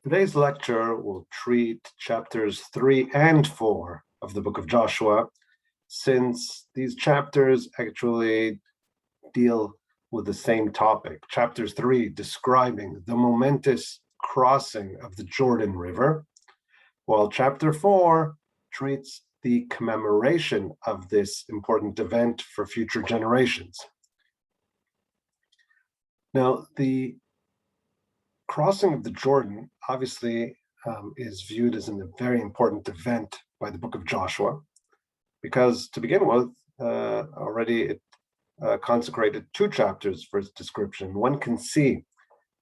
Today's lecture will treat chapters 3 and 4 of the book of Joshua, since these chapters actually deal with the same topic. Chapter 3 describing the momentous crossing of the Jordan River, while chapter 4 treats the commemoration of this important event for future generations. Now, the crossing of the Jordan obviously is viewed as a very important event by the book of Joshua, because to begin with, already it consecrated 2 chapters for its description. One can see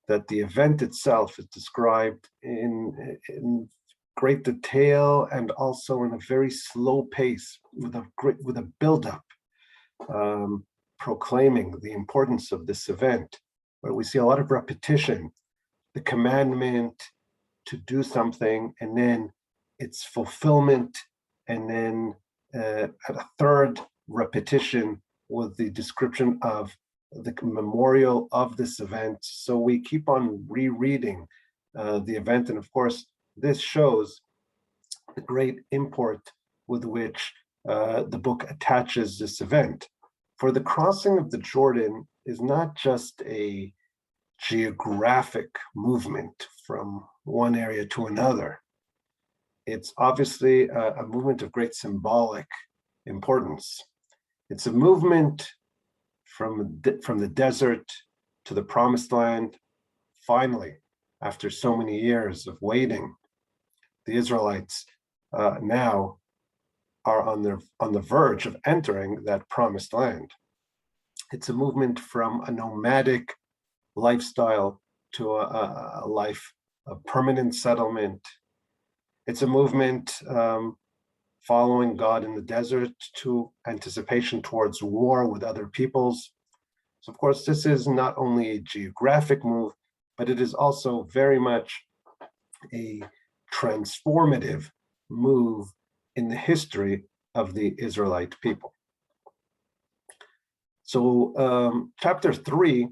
that the event itself is described in great detail and also in a very slow pace, with a buildup, proclaiming the importance of this event, where we see a lot of repetition, the commandment to do something, and then its fulfillment, and then at a third repetition with the description of the memorial of this event. So we keep on rereading the event, and of course, this shows the great import with which the book attaches this event. For the crossing of the Jordan is not just a geographic movement from one area to another. It's obviously a movement of great symbolic importance. It's a movement from the desert to the promised land. Finally, after so many years of waiting, the Israelites now are on the verge of entering that promised land. It's a movement from a nomadic lifestyle to a life of permanent settlement. It's a movement following God in the desert to anticipation towards war with other peoples. So of course, this is not only a geographic move, but it is also very much a transformative move in the history of the Israelite people. So chapter 3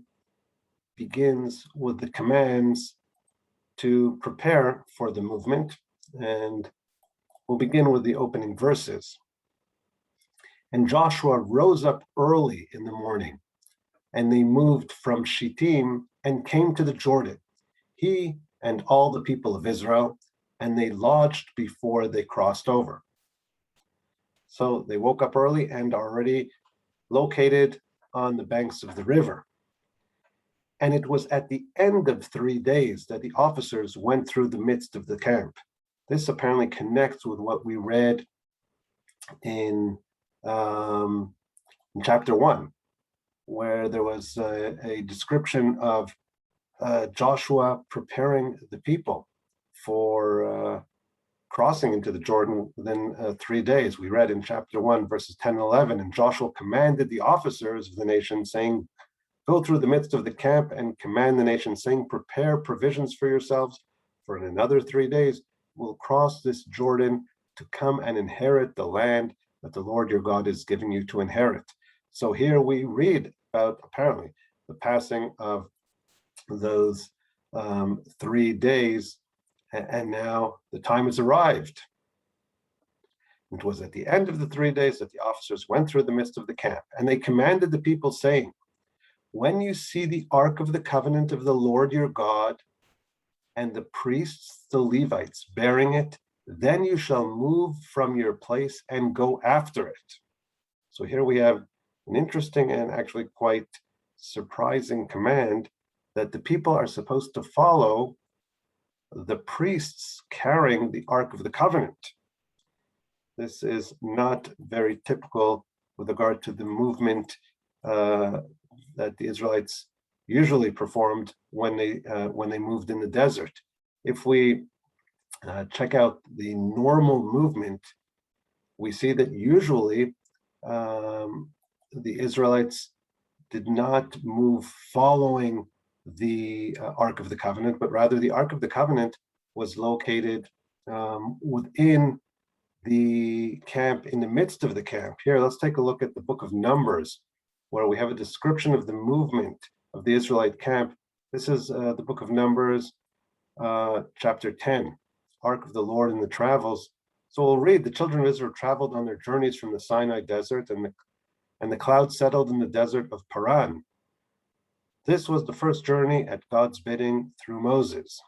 begins with the commands to prepare for the movement, and we'll begin with the opening verses. And Joshua rose up early in the morning, and they moved from Shittim and came to the Jordan, he and all the people of Israel, and they lodged before they crossed over. So they woke up early and are already located on the banks of the river. And it was at the end of 3 days that the officers went through the midst of the camp. This apparently connects with what we read in chapter 1, where there was a description of Joshua preparing the people for crossing into the Jordan within 3 days. We read in chapter 1, verses 10 and 11, and Joshua commanded the officers of the nation, saying, "Go through the midst of the camp and command the nation, saying, prepare provisions for yourselves, for in another 3 days we'll cross this Jordan to come and inherit the land that the Lord your God is giving you to inherit." So here we read about, apparently, the passing of those 3 days, and now the time has arrived. It was at the end of the 3 days that the officers went through the midst of the camp, and they commanded the people, saying, "When you see the ark of the covenant of the Lord your God, and the priests, the Levites, bearing it, then you shall move from your place and go after it." So here we have an interesting and actually quite surprising command that the people are supposed to follow the priests carrying the Ark of the Covenant. This is not very typical with regard to the movement that the Israelites usually performed when they moved in the desert. If we check out the normal movement, we see that usually the Israelites did not move following the Ark of the Covenant, but rather the Ark of the Covenant was located within the camp, in the midst of the camp. Here, let's take a look at the book of Numbers, where we have a description of the movement of the Israelite camp. This is the book of Numbers, chapter 10, Ark of the Lord and the travels. So we'll read, the children of Israel traveled on their journeys from the Sinai desert, and the cloud settled in the desert of Paran. This was the first journey at God's bidding through Moses.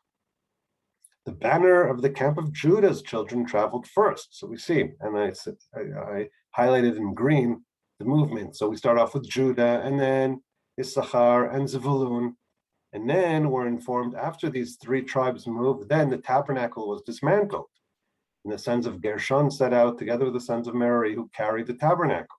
The banner of the camp of Judah's children traveled first. So we see, and I highlighted in green the movement. So we start off with Judah, and then Issachar and Zebulun. And then we're informed after these three tribes moved, then the tabernacle was dismantled. And the sons of Gershon set out together with the sons of Merari who carried the tabernacle.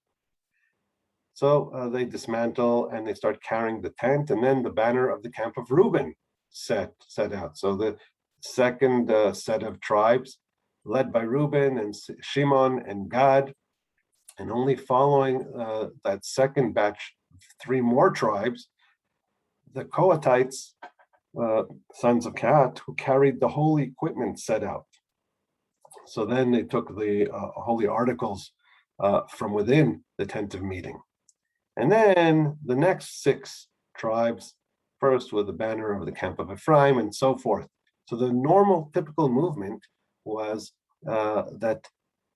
So they dismantle and they start carrying the tent, and then the banner of the camp of Reuben set out. So the second set of tribes led by Reuben and Shimon and Gad, and only following that second batch of three more tribes, the Kohathites, sons of Kat, who carried the holy equipment, set out. So then they took the holy articles from within the tent of meeting. And then the next six tribes, first with the banner of the camp of Ephraim and so forth. So the normal typical movement was that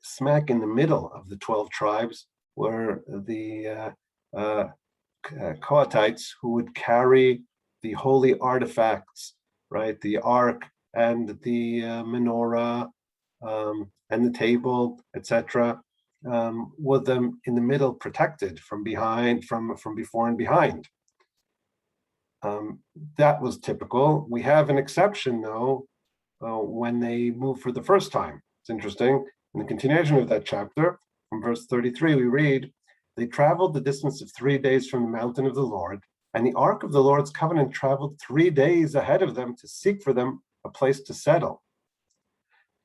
smack in the middle of the 12 tribes were the Kohathites, who would carry the holy artifacts, right? The ark and the menorah and the table, etc., with them in the middle, protected from behind, from before and behind. That was typical. We have an exception, though, when they move for the first time. It's interesting. In the continuation of that chapter, from verse 33, we read, they traveled the distance of 3 days from the mountain of the Lord, and the ark of the Lord's covenant traveled 3 days ahead of them to seek for them a place to settle.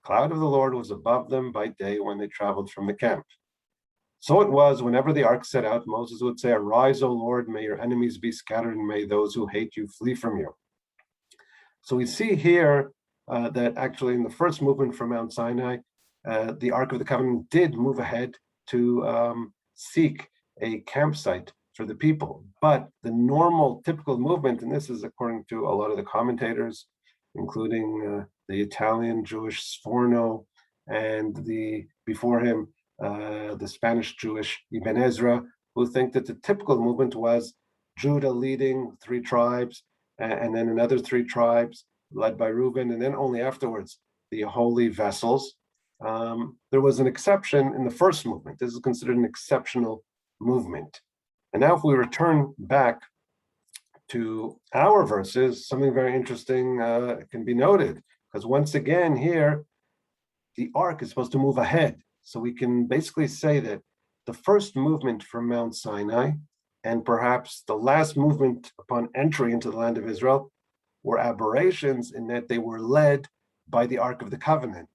The cloud of the Lord was above them by day when they traveled from the camp. So it was, whenever the ark set out, Moses would say, arise, O Lord, may your enemies be scattered, and may those who hate you flee from you. So we see here that actually in the first movement from Mount Sinai, the Ark of the Covenant did move ahead to seek a campsite for the people. But the normal, typical movement, and this is according to a lot of the commentators, including the Italian Jewish Sforno and before him, the Spanish Jewish Ibn Ezra, who think that the typical movement was Judah leading 3 tribes, and then another 3 tribes led by Reuben, and then only afterwards the holy vessels. There was an exception in the first movement. This is considered an exceptional movement. And now if we return back to our verses, something very interesting can be noted, because once again here, the ark is supposed to move ahead. So we can basically say that the first movement from Mount Sinai and perhaps the last movement upon entry into the land of Israel were aberrations in that they were led by the Ark of the Covenant,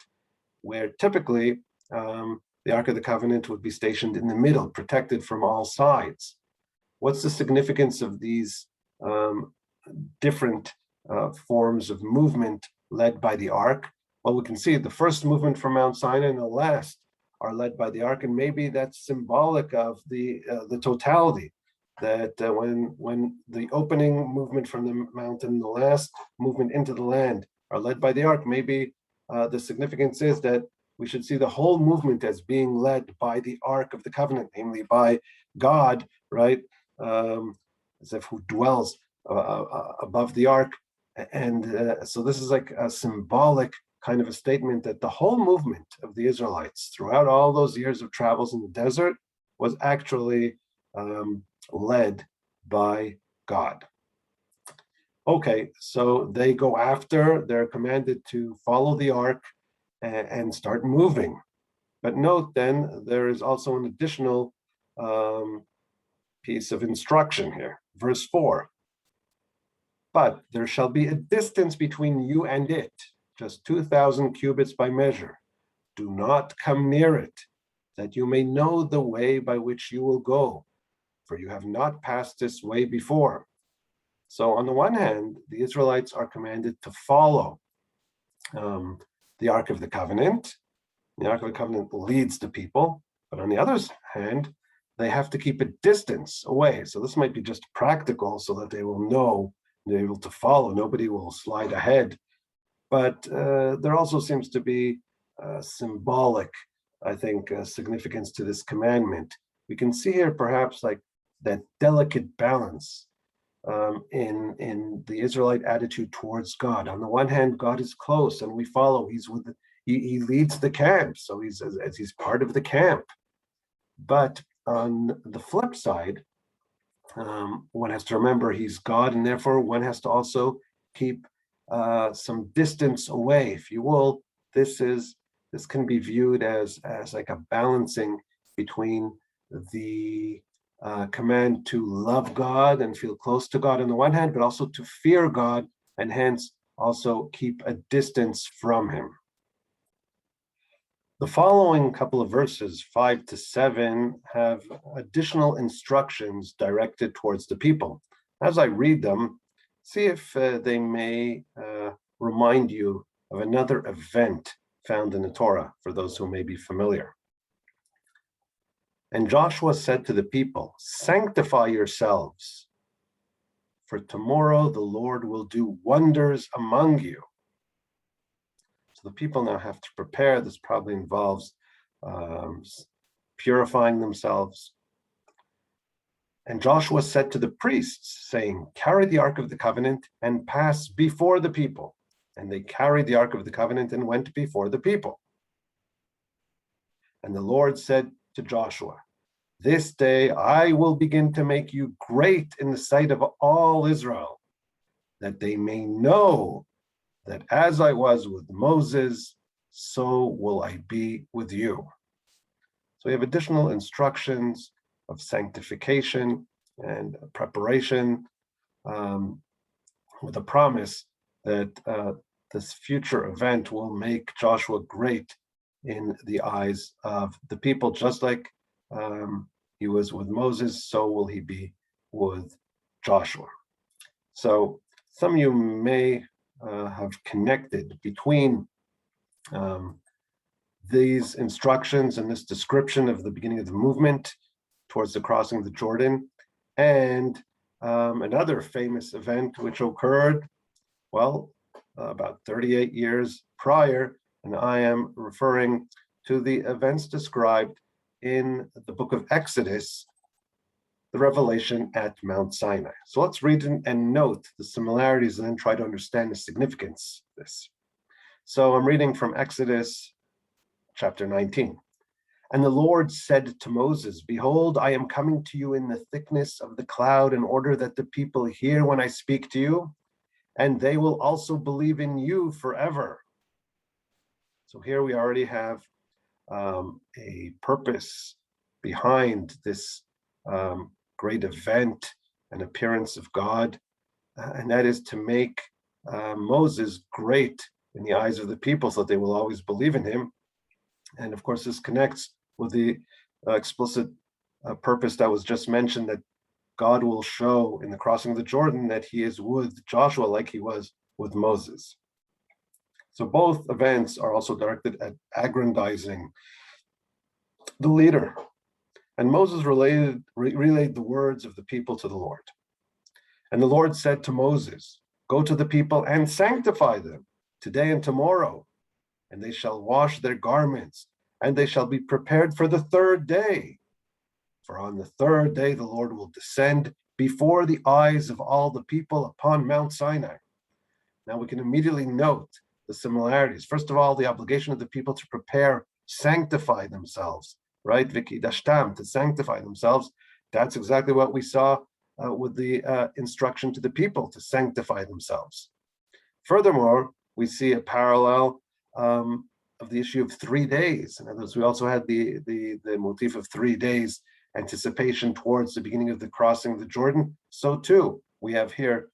where typically the Ark of the Covenant would be stationed in the middle, protected from all sides. What's the significance of these different forms of movement led by the Ark? Well, we can see the first movement from Mount Sinai and the last are led by the ark, and maybe that's symbolic of the totality. That when the opening movement from the mountain, the last movement into the land are led by the ark, maybe the significance is that we should see the whole movement as being led by the Ark of the Covenant, namely by God, right? As if who dwells above the ark, and so this is like a symbolic kind of a statement that the whole movement of the Israelites throughout all those years of travels in the desert was actually led by God. Okay, so they go after, they're commanded to follow the ark and start moving. But note then, there is also an additional piece of instruction here. Verse 4, but there shall be a distance between you and it, just 2,000 cubits by measure. Do not come near it, that you may know the way by which you will go, for you have not passed this way before. So on the one hand, the Israelites are commanded to follow the Ark of the Covenant. The Ark of the Covenant leads the people, but on the other hand, they have to keep a distance away. So this might be just practical so that they will know, they're able to follow. Nobody will slide ahead But there also seems to be symbolic, I think, significance to this commandment. We can see here perhaps like that delicate balance in the Israelite attitude towards God. On the one hand, God is close and we follow. He leads the camp, so he's part of the camp. But on the flip side, one has to remember he's God, and therefore one has to also keep some distance away, if you will. This can be viewed as like a balancing between the command to love God and feel close to God on the one hand, but also to fear God and hence also keep a distance from him. The following couple of verses, 5 to 7, have additional instructions directed towards the people. As I read them, see if they may remind you of another event found in the Torah, for those who may be familiar. And Joshua said to the people, "Sanctify yourselves, for tomorrow the Lord will do wonders among you." So the people now have to prepare. This probably involves purifying themselves. And Joshua said to the priests, saying, "Carry the Ark of the Covenant and pass before the people." And they carried the Ark of the Covenant and went before the people. And the Lord said to Joshua, "This day I will begin to make you great in the sight of all Israel, that they may know that as I was with Moses, so will I be with you." So we have additional instructions of sanctification and preparation, with a promise that this future event will make Joshua great in the eyes of the people, just like he was with Moses, so will he be with Joshua. So some of you may have connected between these instructions and this description of the beginning of the movement towards the crossing of the Jordan and another famous event which occurred, well, about 38 years prior, and I am referring to the events described in the book of Exodus, the revelation at Mount Sinai. So let's read and note the similarities and then try to understand the significance of this. So I'm reading from Exodus chapter 19. And the Lord said to Moses, "Behold, I am coming to you in the thickness of the cloud in order that the people hear when I speak to you, and they will also believe in you forever." So here we already have a purpose behind this great event and appearance of God, and that is to make Moses great in the eyes of the people so that they will always believe in him. And of course, this connects with the explicit purpose that was just mentioned, that God will show in the crossing of the Jordan that he is with Joshua like he was with Moses. So both events are also directed at aggrandizing the leader. And Moses relayed the words of the people to the Lord. And the Lord said to Moses, "Go to the people and sanctify them today and tomorrow, and they shall wash their garments, and they shall be prepared for the third day. For on the third day the Lord will descend before the eyes of all the people upon Mount Sinai." Now we can immediately note the similarities. First of all, the obligation of the people to prepare, sanctify themselves, right? Vikidashtam, to sanctify themselves. That's exactly what we saw with the instruction to the people to sanctify themselves. Furthermore, we see a parallel of the issue of 3 days. In other words, we also had the motif of 3 days anticipation towards the beginning of the crossing of the Jordan. So too, we have here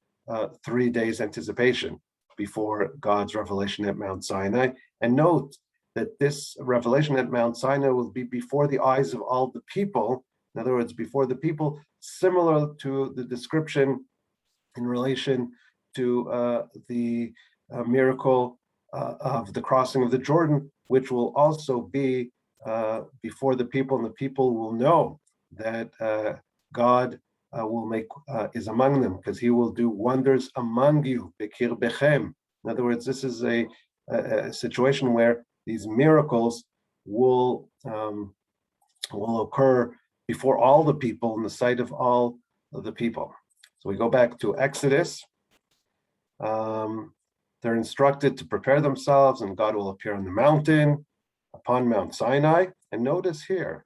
3 days anticipation before God's revelation at Mount Sinai. And note that this revelation at Mount Sinai will be before the eyes of all the people. In other words, before the people, similar to the description in relation to the miracle of the crossing of the Jordan, which will also be before the people, and the people will know that God will is among them, because he will do wonders among you, bekir bechem, In other words, this is a situation where these miracles will occur before all the people, in the sight of all of the people. So we go back to Exodus. They're instructed to prepare themselves, and God will appear on the mountain, upon Mount Sinai. And notice here,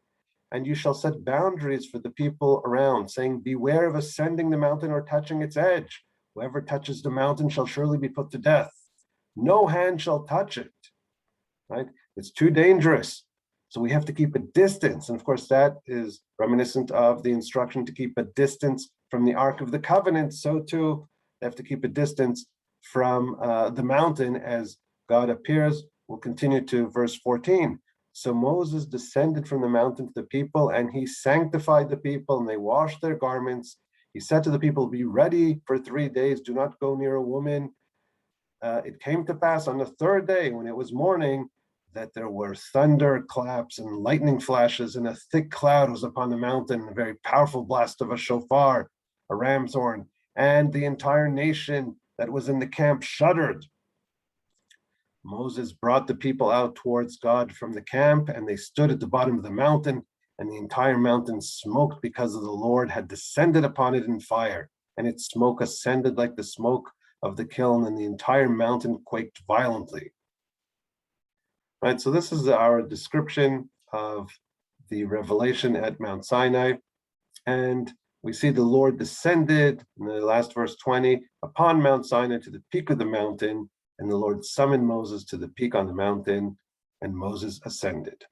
and you shall set boundaries for the people around, saying, beware of ascending the mountain or touching its edge. Whoever touches the mountain shall surely be put to death. No hand shall touch it, right? It's too dangerous. So we have to keep a distance. And of course, that is reminiscent of the instruction to keep a distance from the Ark of the Covenant. So too, they have to keep a distance from the mountain as God appears. We'll continue to verse 14. So Moses descended from the mountain to the people, and he sanctified the people, and they washed their garments. He said to the people, be ready for 3 days. Do not go near a woman. It came to pass on the third day, when it was morning, that there were thunder claps and lightning flashes, and a thick cloud was upon the mountain, a very powerful blast of a shofar, a ram's horn, and the entire nation that was in the camp shuddered. Moses brought the people out towards God from the camp, and they stood at the bottom of the mountain, and the entire mountain smoked because of the Lord had descended upon it in fire, and its smoke ascended like the smoke of the kiln, and the entire mountain quaked violently. Right, so this is our description of the revelation at Mount Sinai, and we see the Lord descended in the last verse 20 upon Mount Sinai to the peak of the mountain, and the Lord summoned Moses to the peak on the mountain, and Moses ascended.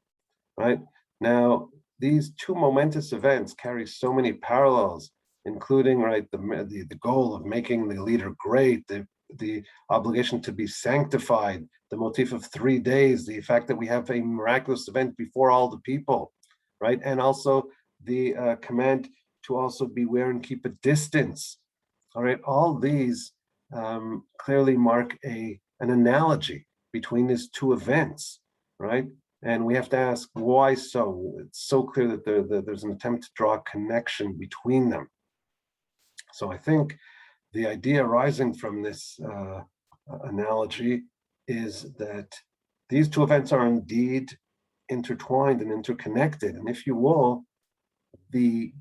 Right now, these two momentous events carry so many parallels, including the goal of making the leader great, the obligation to be sanctified, the motif of 3 days, the fact that we have a miraculous event before all the people, right? And also the command to also beware and keep a distance. All right, all these clearly mark an analogy between these two events, right? And we have to ask, why so? It's so clear that there's an attempt to draw a connection between them. So I think the idea arising from this analogy is that these two events are indeed intertwined and interconnected. And if you will, the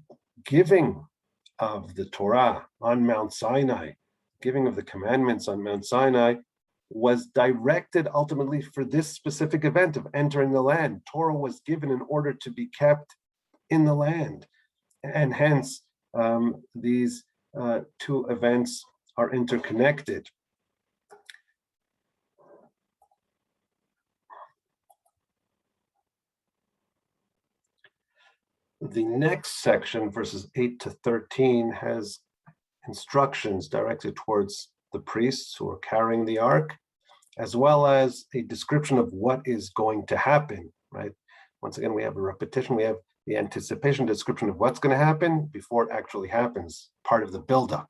giving of the Torah on Mount Sinai, giving of the commandments on Mount Sinai, was directed ultimately for this specific event of entering the land. Torah was given in order to be kept in the land. And hence, these two events are interconnected. The next section, verses 8 to 13, has instructions directed towards the priests who are carrying the ark, as well as a description of what is going to happen, right? Once again, we have a repetition. We have the anticipation description of what's going to happen before it actually happens, part of the buildup.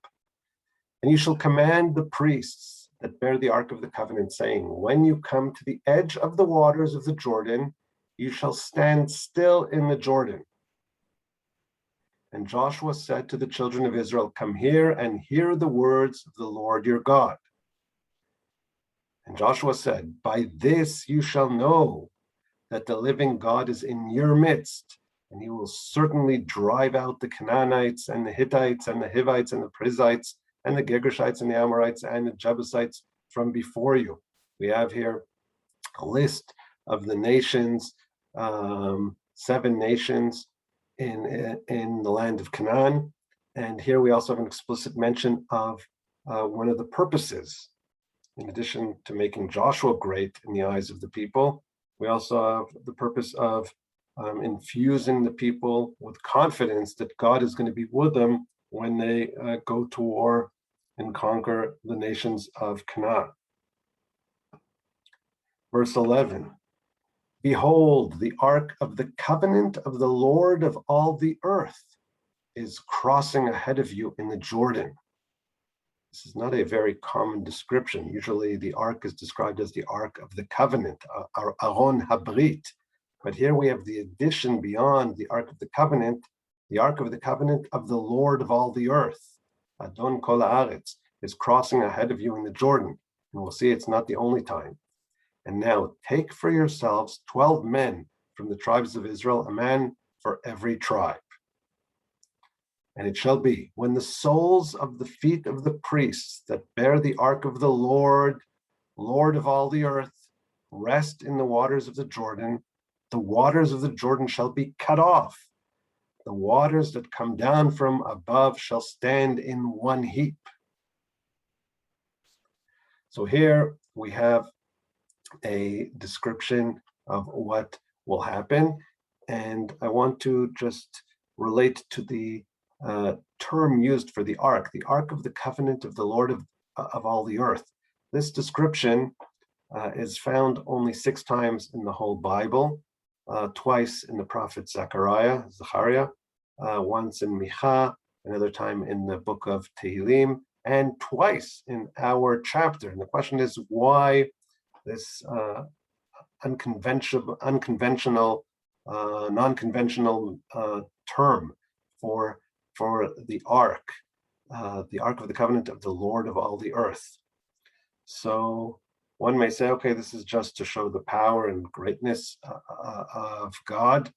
And you shall command the priests that bear the ark of the covenant, saying, when you come to the edge of the waters of the Jordan, you shall stand still in the Jordan. And Joshua said to the children of Israel, come here and hear the words of the Lord your God. And Joshua said, by this you shall know that the living God is in your midst, and he will certainly drive out the Canaanites and the Hittites and the Hivites and the Perizzites and the Girgashites and the Amorites and the Jebusites from before you. We have here a list of the nations, 7 nations in the land of Canaan. And here we also have an explicit mention of one of the purposes. In addition to making Joshua great in the eyes of the people, we also have the purpose of infusing the people with confidence that God is going to be with them when they go to war and conquer the nations of Canaan. Verse 11, behold, the ark of the covenant of the Lord of all the earth is crossing ahead of you in the Jordan. This is not a very common description. Usually the ark is described as the ark of the covenant, Aron Habrit. But here we have the addition beyond the ark of the covenant of the Lord of all the earth. Adon Kol Haaretz is crossing ahead of you in the Jordan. And we'll see it's not the only time. And now take for yourselves 12 men from the tribes of Israel, a man for every tribe. And it shall be, when the soles of the feet of the priests that bear the ark of the Lord, Lord of all the earth, rest in the waters of the Jordan, the waters of the Jordan shall be cut off. The waters that come down from above shall stand in one heap. So here we have a description of what will happen. And I want to just relate to the term used for the ark of the covenant of the Lord of all the earth. This description is found only 6 times in the whole Bible, twice in the prophet Zechariah, once in Micha, another time in the book of Tehillim, and twice in our chapter. And the question is, why this non-conventional term for the ark of the covenant of the Lord of all the earth? So one may say, okay, this is just to show the power and greatness of God,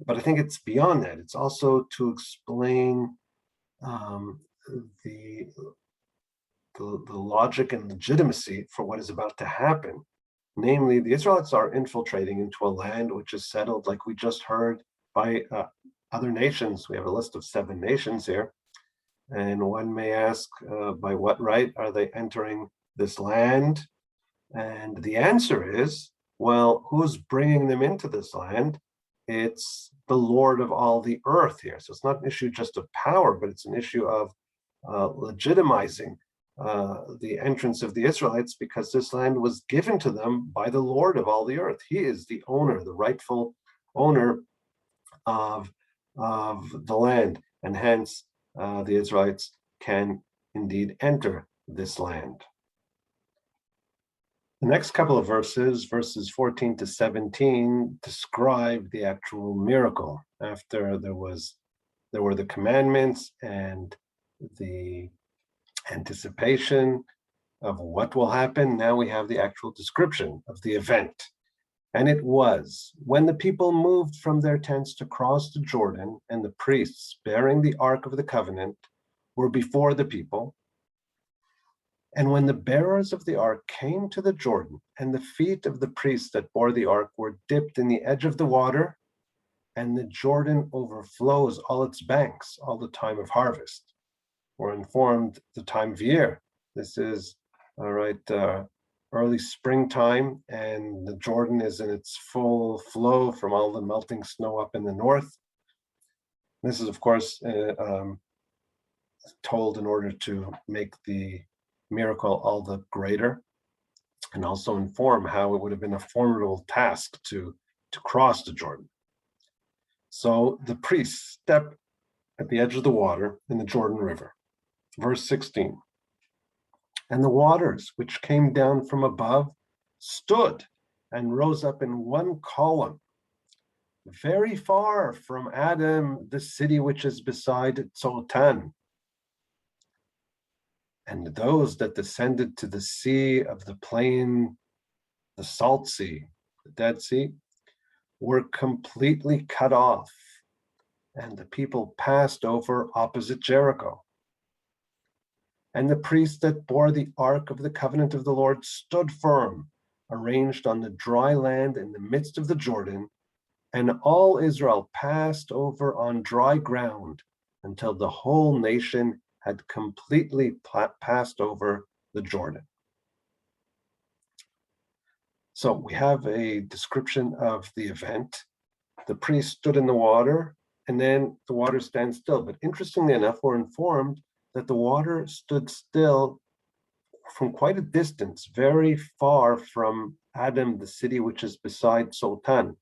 but I think it's beyond that. It's also to explain the logic and legitimacy for what is about to happen. Namely, the Israelites are infiltrating into a land which is settled, like we just heard, by other nations. We have a list of 7 nations here. And one may ask, by what right are they entering this land? And the answer is, well, who's bringing them into this land? It's the Lord of all the earth here. So it's not an issue just of power, but it's an issue of legitimizing the entrance of the Israelites, because this land was given to them by the Lord of all the earth. He is the owner, the rightful owner of the land, and hence the Israelites can indeed enter this land. The next couple of verses 14 to 17, describe the actual miracle. After there were the commandments and the anticipation of what will happen, now we have the actual description of the event. And it was, when the people moved from their tents to cross the Jordan, and the priests bearing the ark of the covenant were before the people, and when the bearers of the ark came to the Jordan, and the feet of the priests that bore the ark were dipped in the edge of the water, and the Jordan overflows all its banks all the time of harvest. We're informed the time of year. This is early springtime, and the Jordan is in its full flow from all the melting snow up in the north. This is, of course, told in order to make the miracle all the greater, and also inform how it would have been a formidable task to cross the Jordan. So the priests step at the edge of the water in the Jordan River. Verse 16, and the waters which came down from above stood and rose up in one column, very far from Adam, the city which is beside Tzoltan. And those that descended to the sea of the plain, the Salt Sea, the Dead Sea, were completely cut off, and the people passed over opposite Jericho. And the priests that bore the ark of the covenant of the Lord stood firm, arranged on the dry land in the midst of the Jordan, and all Israel passed over on dry ground until the whole nation had completely passed over the Jordan. So we have a description of the event. The priest stood in the water, and then the water stands still. But interestingly enough, we're informed that the water stood still from quite a distance, very far from Adam, the city which is beside Sultan.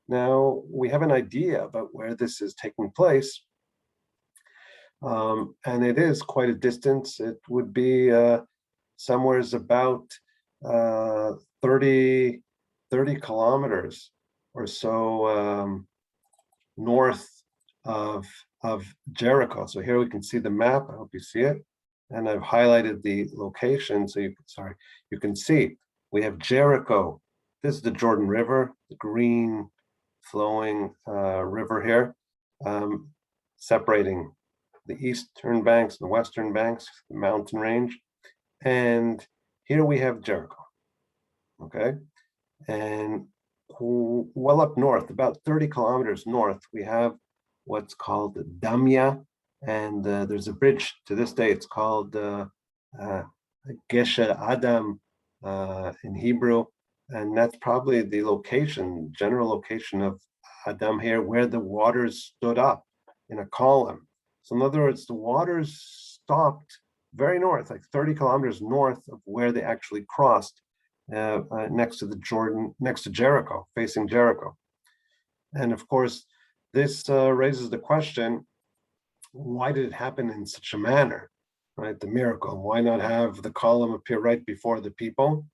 Now, we have an idea about where this is taking place, and it is quite a distance. It would be somewhere about 30 kilometers or so north of Jericho. So here we can see the map. I hope you see it. and I've highlighted the location so you can see we have Jericho. This is the Jordan River, the green flowing river here, separating the eastern banks and the western banks, the mountain range. And here we have Jericho, okay? And well up north, about 30 kilometers north, we have what's called Damya, and there's a bridge to this day. It's called Gesher Adam in Hebrew, and that's probably the location, general location of Adam here, where the waters stood up in a column. So in other words, the waters stopped very north, like 30 kilometers north of where they actually crossed, next to the Jordan, next to Jericho, facing Jericho. And of course, this raises the question, why did it happen in such a manner, right? The miracle, why not have the column appear right before the people?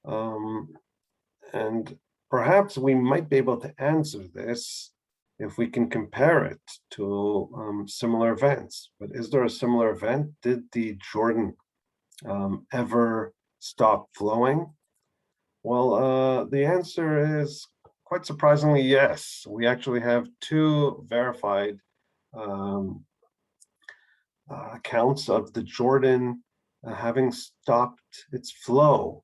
And perhaps we might be able to answer this if we can compare it to similar events. But is there a similar event? Did the Jordan ever stop flowing? Well, the answer is quite surprisingly yes. We actually have two verified accounts of the Jordan having stopped its flow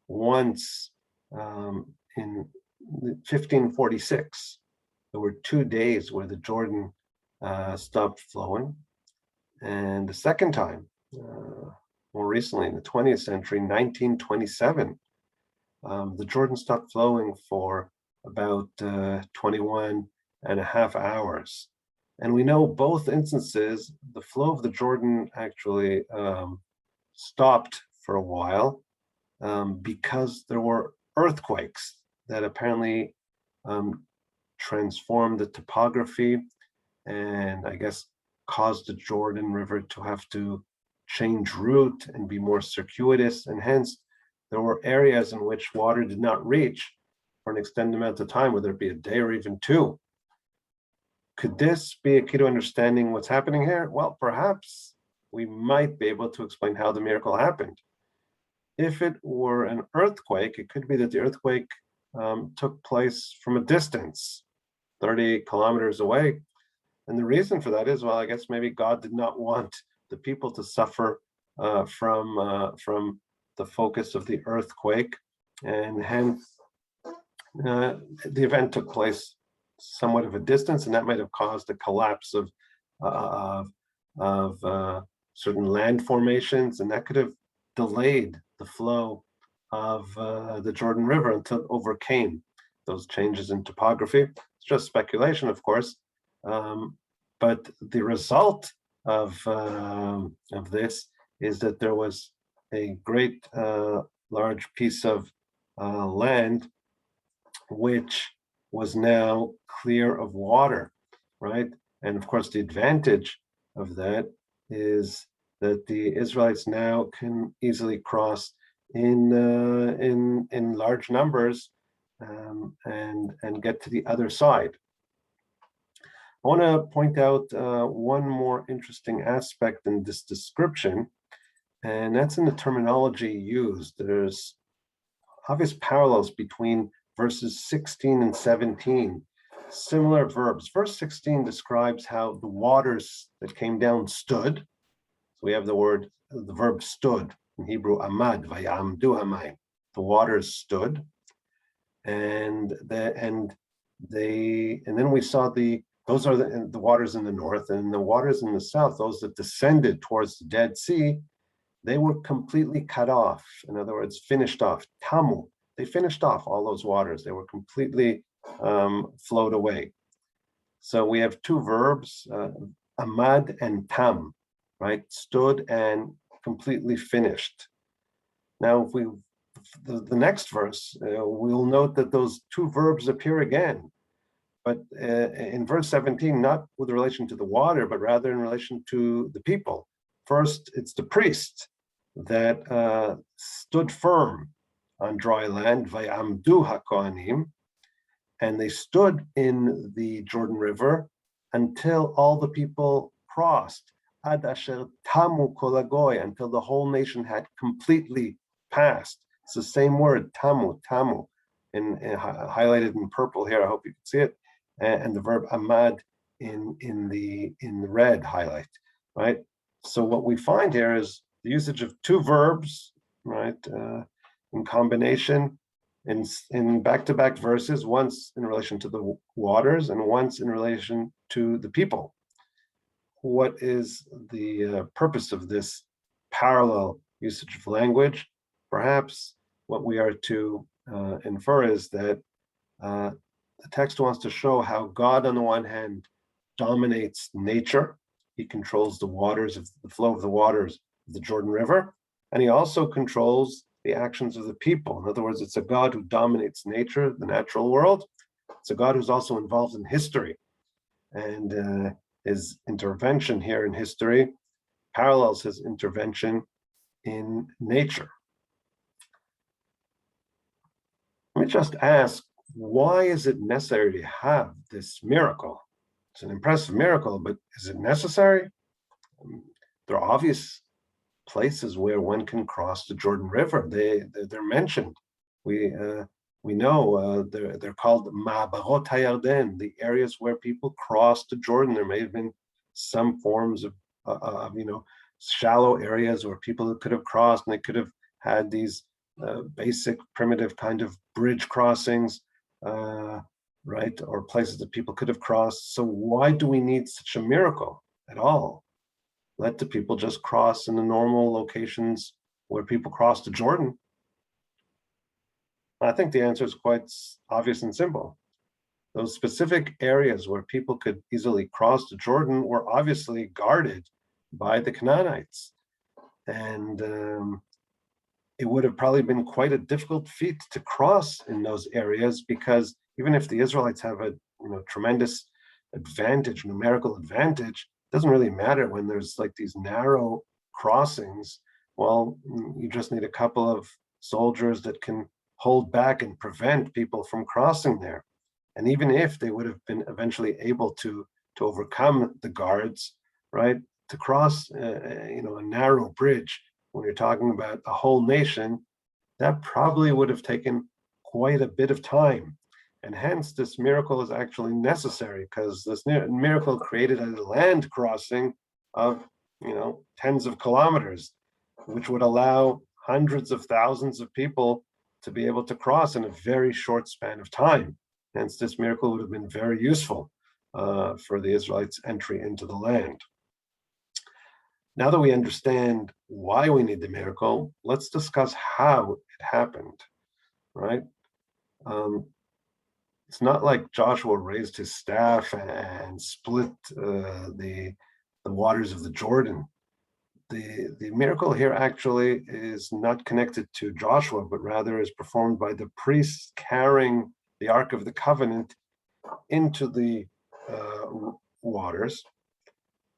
once in 1546. There were 2 days where the Jordan stopped flowing. And the second time, more recently in the 20th century, 1927, the Jordan stopped flowing for about 21 and a half hours. And we know both instances, the flow of the Jordan actually stopped for a while because there were earthquakes that apparently transformed the topography and I guess caused the Jordan River to have to change route and be more circuitous. And hence, there were areas in which water did not reach for an extended amount of time, whether it be a day or even two. Could this be a key to understanding what's happening here? Well, perhaps we might be able to explain how the miracle happened. If it were an earthquake, it could be that the earthquake took place from a distance, 30 kilometers away. And the reason for that is, well, I guess maybe God did not want the people to suffer from the focus of the earthquake, and hence the event took place somewhat of a distance, and that might have caused a collapse of certain land formations, and that could have delayed the flow of the Jordan River until it overcame those changes in topography. It's just speculation, of course, but the result of this is that there was a great large piece of land which was now clear of water, right? And of course, the advantage of that is that the Israelites now can easily cross in large numbers and get to the other side. I want to point out one more interesting aspect in this description, and that's in the terminology used. There's obvious parallels between verses 16 and 17, similar verbs. Verse 16 describes how the waters that came down stood. So we have the verb stood in Hebrew, amad, vayamdu hamayim. The waters stood, and then we saw those are the waters in the north, and the waters in the south, those that descended towards the Dead Sea, they were completely cut off. In other words, finished off. Tamu, they finished off all those waters. They were completely flowed away. So we have two verbs, amad and tam, right? Stood and completely finished. Now, if the next verse, we'll note that those two verbs appear again, but in verse 17, not with relation to the water, but rather in relation to the people. First, it's the priest that stood firm on dry land, vayamdu hakohanim, and they stood in the Jordan River until all the people crossed, ad asher tamu kol hagoy, until the whole nation had completely passed. It's the same word, tamu, highlighted in purple here. I hope you can see it, and the verb amad in the red highlight, right? So what we find here is the usage of two verbs, right, in combination, in back-to-back verses, once in relation to the waters and once in relation to the people. What is the purpose of this parallel usage of language? Perhaps what we are to infer is that the text wants to show how God, on the one hand, dominates nature. He controls the waters, of the flow of the waters of the Jordan River, and he also controls the actions of the people. In other words, it's a God who dominates nature, the natural world. It's a God who's also involved in history, and his intervention here in history parallels his intervention in nature. Let me just ask, why is it necessary to have this miracle? It's an impressive miracle, but is it necessary? There are obvious places where one can cross the Jordan River. They're mentioned. We know they're called Ma'abarot HaYarden, the areas where people cross the Jordan. There may have been some forms of shallow areas where people could have crossed, and they could have had these basic primitive kind of bridge crossings, right, or places that people could have crossed. So why do we need such a miracle at all? Let the people just cross in the normal locations where people cross the Jordan. I think the answer is quite obvious and simple. Those specific areas where people could easily cross the Jordan were obviously guarded by the Canaanites. And it would have probably been quite a difficult feat to cross in those areas, because even if the Israelites have a tremendous advantage, numerical advantage, it doesn't really matter when there's like these narrow crossings. Well, you just need a couple of soldiers that can hold back and prevent people from crossing there. And even if they would have been eventually able to overcome the guards, right, to cross a narrow bridge, when you're talking about a whole nation, that probably would have taken quite a bit of time. And hence this miracle is actually necessary, because this miracle created a land crossing of tens of kilometers, which would allow hundreds of thousands of people to be able to cross in a very short span of time. Hence this miracle would have been very useful for the Israelites' entry into the land. Now that we understand why we need the miracle, let's discuss how it happened, right? It's not like Joshua raised his staff and split the waters of the Jordan. The miracle here actually is not connected to Joshua, but rather is performed by the priests carrying the Ark of the Covenant into the waters,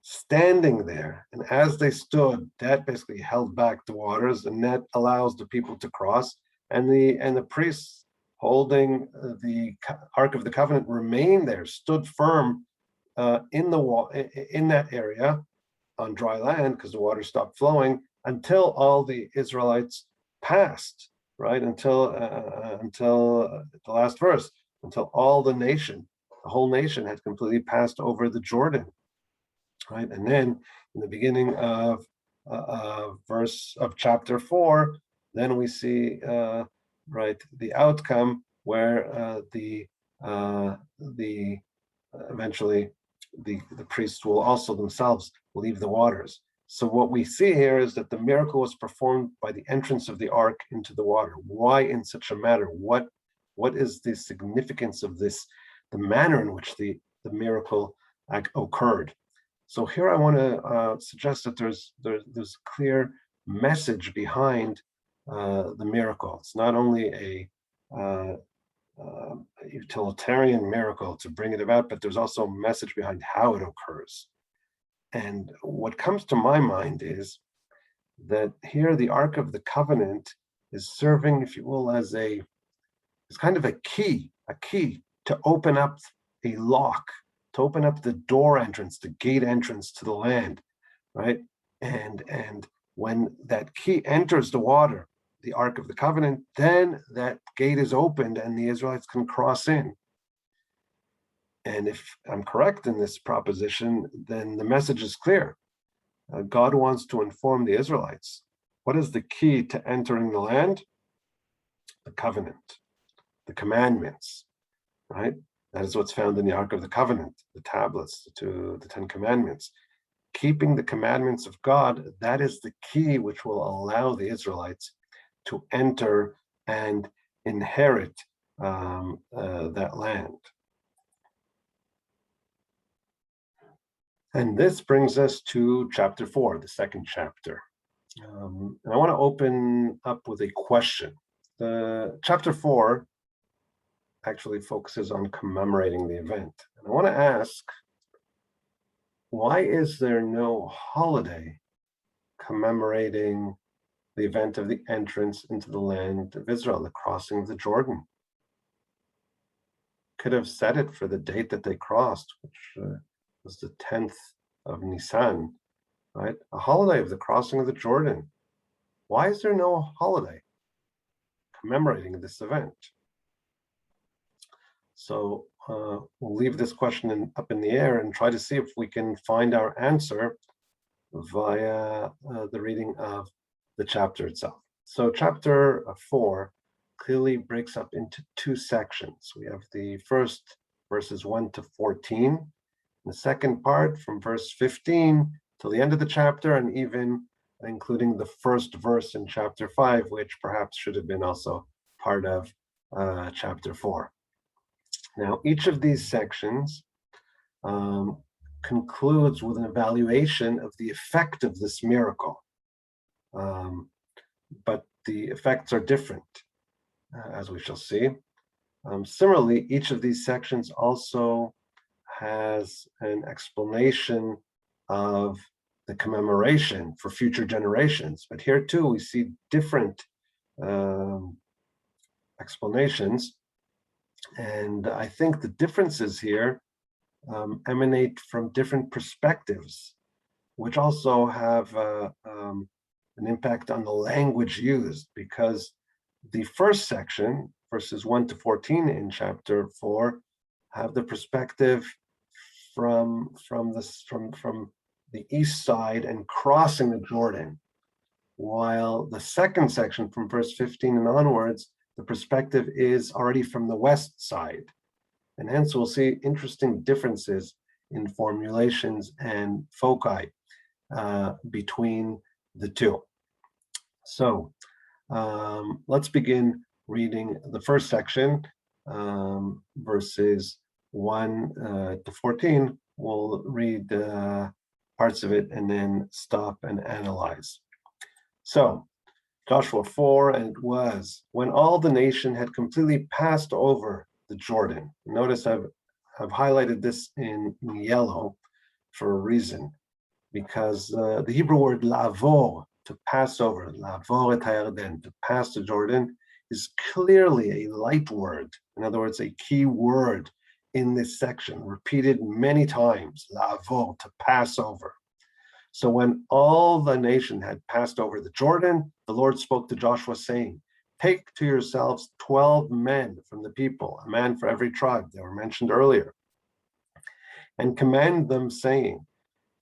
standing there. And as they stood, that basically held back the waters, and that allows the people to cross. And the priests holding the Ark of the Covenant remained there, stood firm in that area on dry land, because the water stopped flowing, until all the Israelites passed, right? Until the last verse, until all the whole nation had completely passed over the Jordan, right? And then in the beginning of verse of chapter 4, then we see right the outcome where eventually the priests will also themselves leave the waters. So what we see here is that the miracle was performed by the entrance of the ark into the water. Why in such a manner? What is the significance of this, the manner in which the miracle occurred? So here I want to suggest that there's a clear message behind the miracle. It's not only a utilitarian miracle to bring it about, but there's also a message behind how it occurs. And what comes to my mind is that here the Ark of the Covenant is serving, if you will, as kind of a key to open up a lock, to open up the door entrance, the gate entrance to the land. right? And when that key enters the water, the Ark of the Covenant, then that gate is opened and the Israelites can cross in. And if I'm correct in this proposition, then the message is clear. God wants to inform the Israelites. What is the key to entering the land? The covenant, the commandments, right? That is what's found in the Ark of the Covenant, the tablets to the 10 Commandments. Keeping the commandments of God, that is the key which will allow the Israelites to enter and inherit that land. And this brings us to chapter 4, the second chapter. And I want to open up with a question. The chapter 4 actually focuses on commemorating the event. And I want to ask, why is there no holiday commemorating the event of the entrance into the land of Israel, the crossing of the Jordan? Could have set it for the date that they crossed, which was the 10th of Nisan, right? A holiday of the crossing of the Jordan. Why is there no holiday commemorating this event? So we'll leave this question up in the air and try to see if we can find our answer via the reading of the chapter itself. So chapter 4 clearly breaks up into two sections. We have the first verses 1 to 14, the second part from verse 15 till the end of the chapter, and even including the first verse in chapter 5, which perhaps should have been also part of chapter 4. Now, each of these sections concludes with an evaluation of the effect of this miracle. But the effects are different, as we shall see. Similarly, each of these sections also has an explanation of the commemoration for future generations. But here too, we see different explanations. And I think the differences here emanate from different perspectives, which also have an impact on the language used, because the first section, verses 1 to 14 in chapter 4, have the perspective from the east side and crossing the Jordan, while the second section from verse 15 and onwards, the perspective is already from the west side. And hence we'll see interesting differences in formulations and foci between the two. So let's begin reading the first section, verses 1 to 14. We'll read parts of it and then stop and analyze. So Joshua 4, and it was when all the nation had completely passed over the Jordan. Notice I've highlighted this in yellow for a reason, because the Hebrew word lavor, to pass over, lavor et hayarden, to pass the Jordan, is clearly a light word. In other words, a key word in this section, repeated many times, lavor, to pass over. So when all the nation had passed over the Jordan, the Lord spoke to Joshua saying, take to yourselves 12 men from the people, a man for every tribe, they were mentioned earlier, and command them saying,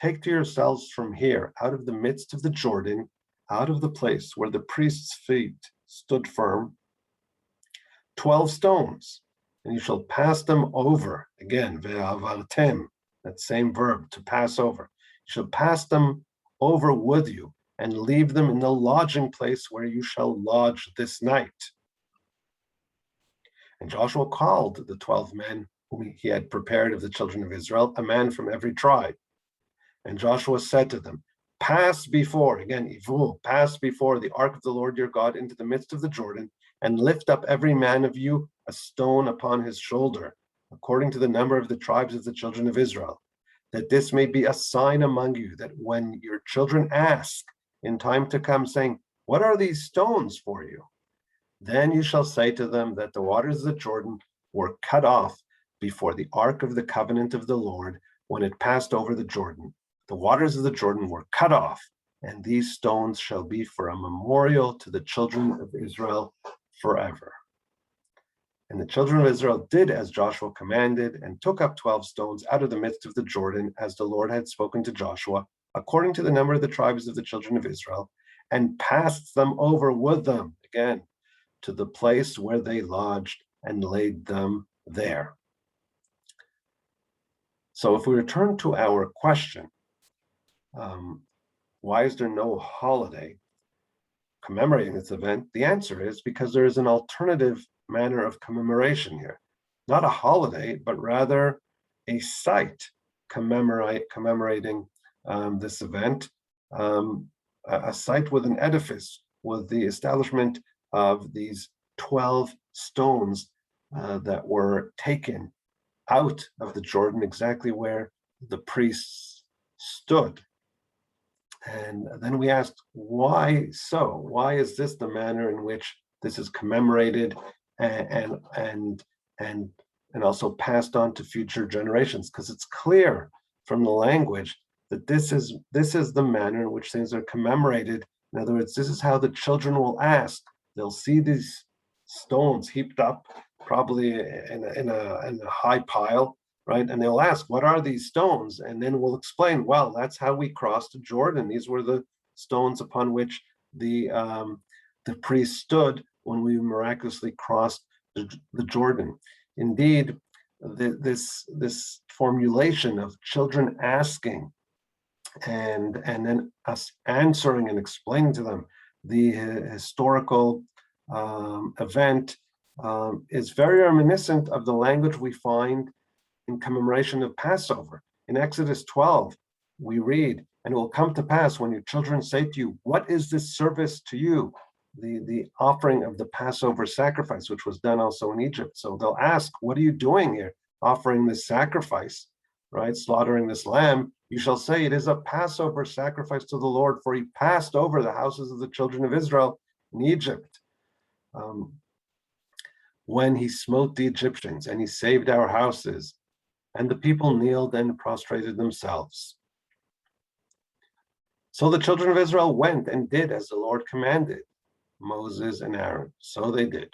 take to yourselves from here, out of the midst of the Jordan, out of the place where the priest's feet stood firm, 12 stones, and you shall pass them over. Again, ve'avartem, that same verb, to pass over. You shall pass them over with you and leave them in the lodging place where you shall lodge this night. And Joshua called the 12 men whom he had prepared of the children of Israel, a man from every tribe. And Joshua said to them, pass before, again, Ivul, pass before the ark of the Lord your God into the midst of the Jordan, and lift up every man of you a stone upon his shoulder, according to the number of the tribes of the children of Israel, that this may be a sign among you, that when your children ask in time to come, saying, what are these stones for you? Then you shall say to them that the waters of the Jordan were cut off before the ark of the covenant of the Lord when it passed over the Jordan. the waters of the Jordan were cut off, and these stones shall be for a memorial to the children of Israel forever. And the children of Israel did as Joshua commanded, and took up 12 stones out of the midst of the Jordan, as the Lord had spoken to Joshua, according to the number of the tribes of the children of Israel, and passed them over with them, again, to the place where they lodged, and laid them there. So if we return to our question, why is there no holiday commemorating this event? The answer is because there is an alternative manner of commemoration here. Not a holiday, but rather a site commemorating this event, a site with an edifice, with the establishment of these 12 stones that were taken out of the Jordan, exactly where the priests stood. And then we asked, why so? Why is this the manner in which this is commemorated and also passed on to future generations? Because it's clear from the language that this is the manner in which things are commemorated. In other words, this is how the children will ask. They'll see these stones heaped up, probably in a high pile, right? And they'll ask, what are these stones? And then we'll explain, well, that's how we crossed Jordan. These were the stones upon which the priests stood when we miraculously crossed the Jordan. Indeed, this formulation of children asking and then us answering and explaining to them the historical event is very reminiscent of the language we find in commemoration of Passover. In Exodus 12, we read, and it will come to pass when your children say to you, what is this service to you? The offering of the Passover sacrifice, which was done also in Egypt. So they'll ask, what are you doing here? Offering this sacrifice, right? Slaughtering this lamb. You shall say, it is a Passover sacrifice to the Lord, for he passed over the houses of the children of Israel in Egypt. When he smote the Egyptians and he saved our houses, and the people kneeled and prostrated themselves. So the children of Israel went and did as the Lord commanded Moses and Aaron. So they did,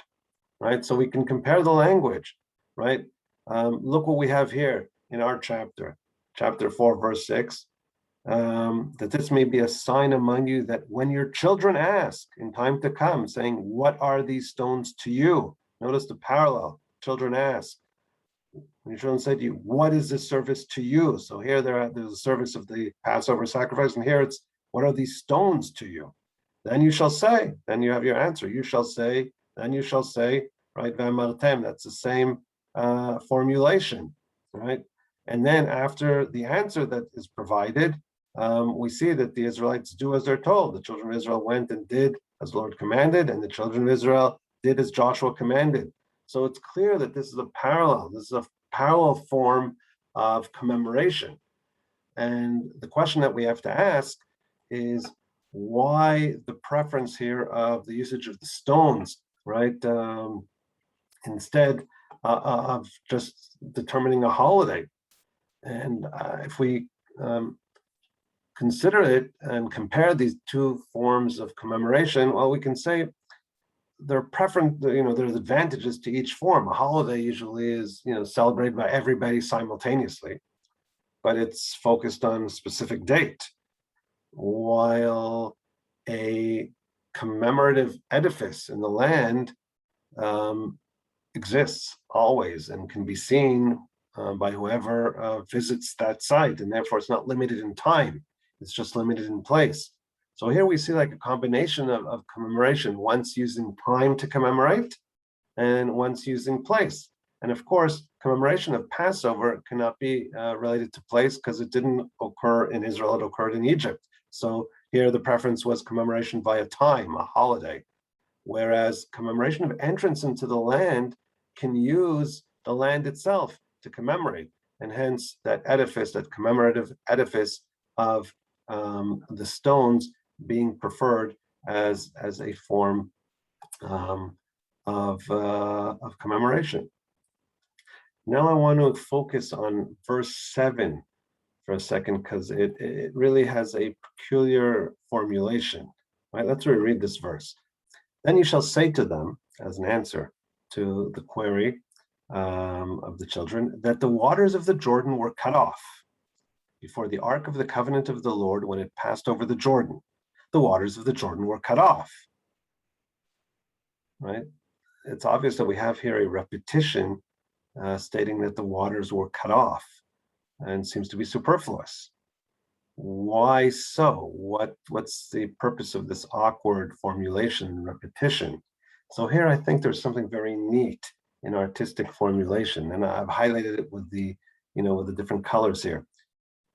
right? So we can compare the language, right? Look what we have here in our chapter 4, verse 6, that this may be a sign among you that when your children ask in time to come, saying, what are these stones to you? Notice the parallel. Children ask. When your children say to you, what is this service to you? So here there's a service of the Passover sacrifice, and here it's, what are these stones to you? Then you shall say, then you have your answer. You shall say, then you shall say, right? V'amartem, that's the same formulation, right? And then after the answer that is provided, we see that the Israelites do as they're told. The children of Israel went and did as the Lord commanded, and the children of Israel did as Joshua commanded. So it's clear that this is a parallel. This is a parallel form of commemoration. And the question that we have to ask is, why the preference here of the usage of the stones, right? Instead of just determining a holiday. And if we consider it and compare these two forms of commemoration, well, we can say there's advantages to each form. A holiday usually is, celebrated by everybody simultaneously, but it's focused on a specific date, while a commemorative edifice in the land exists always and can be seen by whoever visits that site, and therefore it's not limited in time, it's just limited in place. So here we see like a combination of commemoration, once using time to commemorate and once using place. And of course, commemoration of Passover cannot be related to place because it didn't occur in Israel, it occurred in Egypt. So here the preference was commemoration via time, a holiday, whereas commemoration of entrance into the land can use the land itself to commemorate. And hence that edifice, that commemorative edifice of the stones being preferred as a form of commemoration. Now I want to focus on verse 7 for a second because it really has a peculiar formulation. Right? Let's reread this verse. Then you shall say to them, as an answer to the query of the children, that the waters of the Jordan were cut off before the ark of the covenant of the Lord when it passed over the Jordan. The waters of the Jordan were cut off. Right? It's obvious that we have here a repetition stating that the waters were cut off, and seems to be superfluous. Why so? What's the purpose of this awkward formulation and repetition? So here I think there's something very neat in artistic formulation, and I've highlighted it with the different colors here.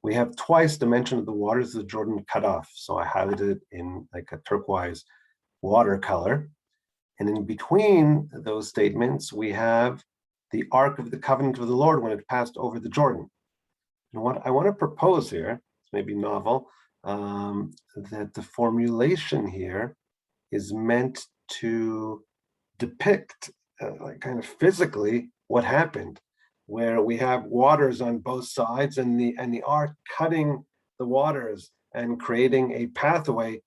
We have twice the mention of the waters of the Jordan cut off. So I highlighted it in like a turquoise watercolor. And in between those statements, we have the Ark of the Covenant of the Lord when it passed over the Jordan. And what I want to propose here, it's maybe novel, that the formulation here is meant to depict like kind of physically what happened, where we have waters on both sides and the ark cutting the waters and creating a pathway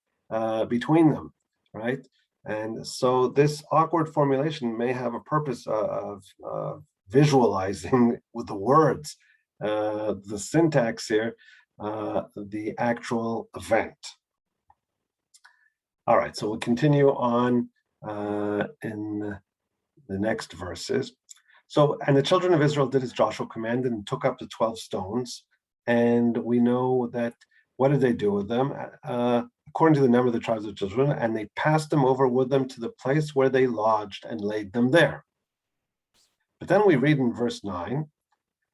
between them, right? And so this awkward formulation may have a purpose of visualizing with the words, the syntax here, the actual event. All right, so we'll continue on in the next verses. So, and the children of Israel did as Joshua commanded and took up the 12 stones. And we know that, what did they do with them? According to the number of the tribes of children, and they passed them over with them to the place where they lodged and laid them there. But then we read in verse 9,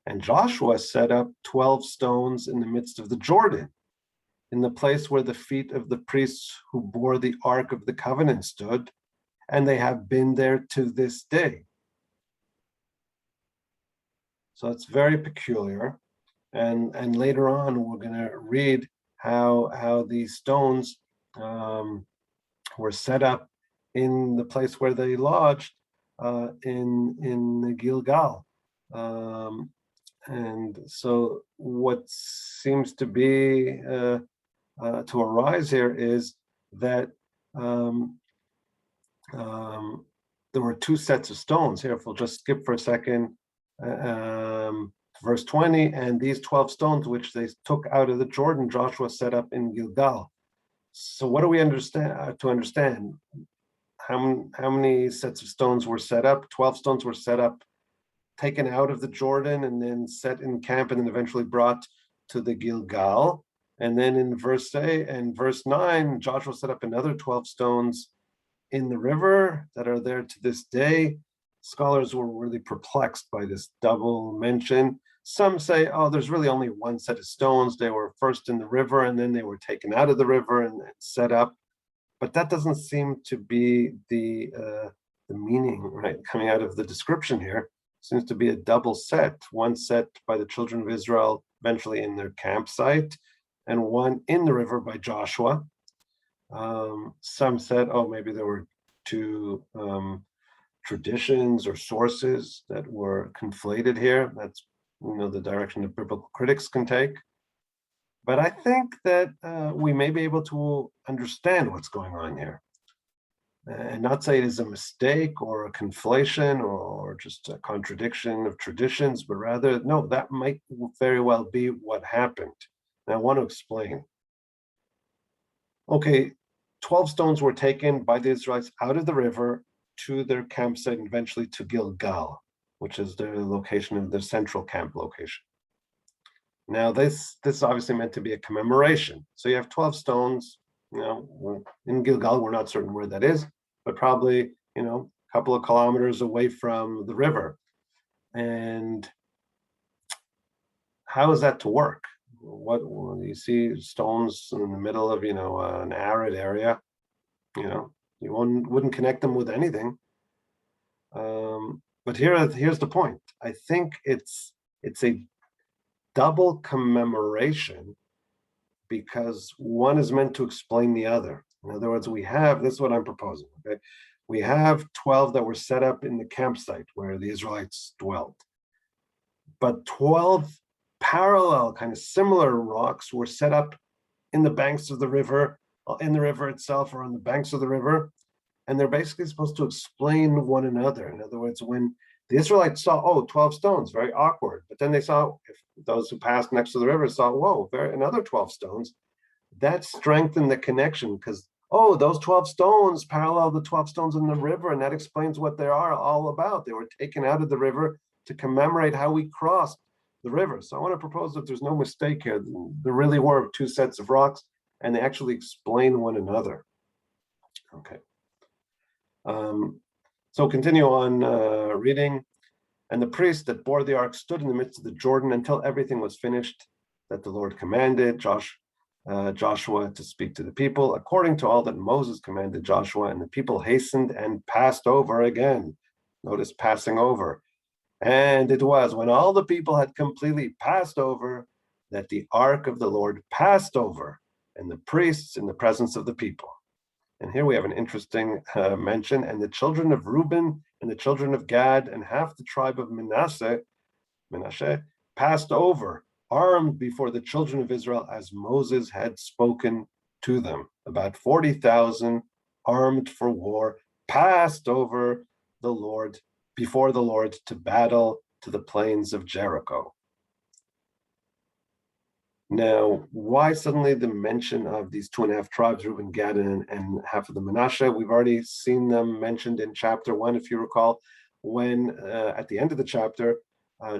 and Joshua set up 12 stones in the midst of the Jordan, in the place where the feet of the priests who bore the Ark of the Covenant stood, and they have been there to this day. So it's very peculiar. And later on, we're going to read how these stones were set up in the place where they lodged in Gilgal. And so what seems to be to arise here is that there were two sets of stones here. If we'll just skip for a second, verse 20, and these 12 stones which they took out of the Jordan, Joshua set up in Gilgal. So what do we understand to understand? How many sets of stones were set up? 12 stones were set up, taken out of the Jordan, and then set in camp, and then eventually brought to the Gilgal. And then in verse 9, Joshua set up another 12 stones in the river that are there to this day. Scholars were really perplexed by this double mention. Some say, oh, there's really only one set of stones. They were first in the river, and then they were taken out of the river and set up. But that doesn't seem to be the meaning, right, coming out of the description here. It seems to be a double set, one set by the children of Israel, eventually in their campsite, and one in the river by Joshua. Some said, oh, maybe there were two traditions or sources that were conflated here. That's the direction that biblical critics can take. But I think that we may be able to understand what's going on here, and not say it is a mistake or a conflation or just a contradiction of traditions, but rather, no, that might very well be what happened. And I want to explain. Okay, 12 stones were taken by the Israelites out of the river to their campsite, and eventually to Gilgal, which is the location of their central camp location. Now, this is obviously meant to be a commemoration. So you have 12 stones, in Gilgal, we're not certain where that is, but probably, a couple of kilometers away from the river. And how is that to work? What you see stones in the middle of, an arid area, you wouldn't connect them with anything. But here's the point. I think it's a double commemoration because one is meant to explain the other. In other words, this is what I'm proposing, okay? We have 12 that were set up in the campsite where the Israelites dwelt. But 12 parallel, kind of similar rocks were set up in the banks of the river, in the river itself, or on the banks of the river. And they're basically supposed to explain one another. In other words, when the Israelites saw, 12 stones, very awkward. But then they saw, if those who passed next to the river saw, another 12 stones. That strengthened the connection because, those 12 stones parallel the 12 stones in the river. And that explains what they are all about. They were taken out of the river to commemorate how we crossed the river. So I want to propose that there's no mistake here. There really were two sets of rocks, and they actually explain one another. Okay. So continue on reading. And the priest that bore the ark stood in the midst of the Jordan until everything was finished that the Lord commanded Joshua to speak to the people, according to all that Moses commanded Joshua. And the people hastened and passed over again. Notice passing over. And it was when all the people had completely passed over that the ark of the Lord passed over, and the priests in the presence of the people. And here we have an interesting mention. And the children of Reuben and the children of Gad and half the tribe of Manasseh passed over, armed before the children of Israel as Moses had spoken to them. About 40,000 armed for war passed over before the Lord to battle to the plains of Jericho. Now, why suddenly the mention of these 2.5 tribes, Reuben, Gad, and half of the Manasseh? We've already seen them mentioned in chapter 1, if you recall, when at the end of the chapter,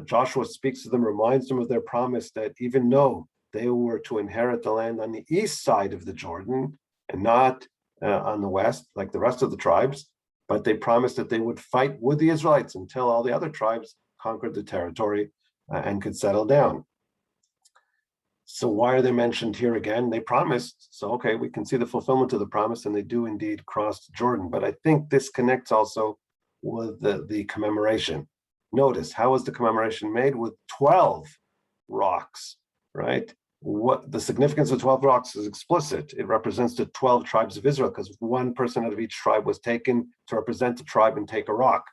Joshua speaks to them, reminds them of their promise that even though they were to inherit the land on the east side of the Jordan and not on the west, like the rest of the tribes, but they promised that they would fight with the Israelites until all the other tribes conquered the territory and could settle down. So why are they mentioned here again? They promised, so okay, we can see the fulfillment of the promise, and they do indeed cross Jordan. But I think this connects also with the commemoration. Notice, how was the commemoration made? With 12 rocks, right? What the significance of 12 rocks is explicit. It represents the 12 tribes of Israel, because one person out of each tribe was taken to represent the tribe and take a rock.